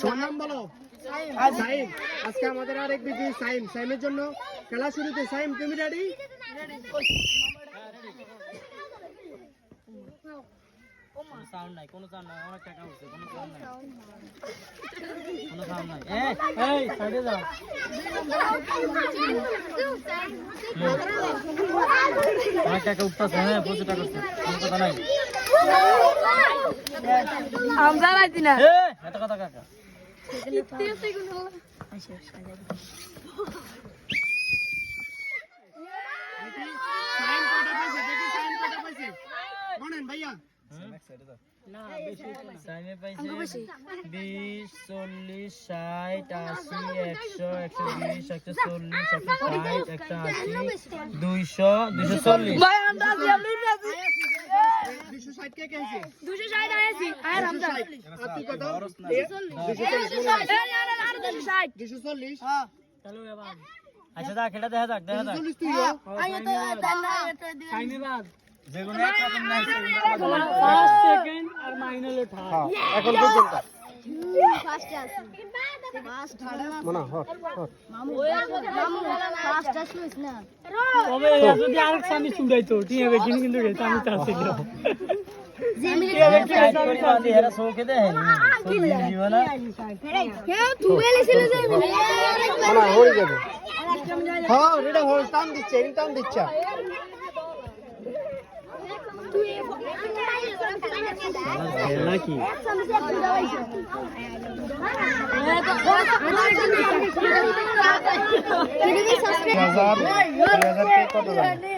তোমার নাম বলো। সাইম। আজকে আমাদের আরেক বিজয়ী সাইম। সাইমের জন্য খেলা শুরুতে। সাইম তুমি রেডি? সাউন্ড নাই, কোনো সাউন্ড নাই, অনেক টাকা হচ্ছে, কোনো সাউন্ড নাই, কোনো সাউন্ড নাই। এই সাইডে যাও। অনেক টাকা উঠতেছে, হ্যাঁ প্রচুর টাকা উঠছে, কোনো কথা নাই। আমরা রাজি না। এত কথা কাকা। সাইম কয়টা পাইছে? দেখি সাইম কয়টা পাইছে? বলেন ভাইয়া। সাইমে পাইছে 20, 40, 60, 80, 100, 120, 140, 160, 180, 200, 240। ভাই আমরা রাজি, আমরা রাজি। 260 কে হইছে? 260 আইছি। আয় হামদা। আর তুই কত? 240। হ্যাঁ। চলো এবার। আচ্ছা যা খেলা দেখা যাক, দেখা যাক। 240 তুই। আয় তো দেন না। সাইমে বাদ। যেগুলো এক রকম নাই ফার্স্ট সেকেন্ড আর মাইনাল থার্ড। হ্যাঁ, এখন পর্যন্ত। ফার্স্টে আছে। ফার্স্ট থার্ড মনা হট। মামু ফার্স্ট আসছিস না। তবে এরা যদি আরেক সামি চুড়াইতো ঠিক হবে কিন্তু এটা আমি তার ছিল এরা শোকে দেন জীবন হ্যাঁ তুই এলেছিল যে মনা হয়ে যাবে। হ্যাঁ রেডা হোল টান দিচ্ছে, টান দিচ্ছে। খেলা কি হাজার কে কত জানে?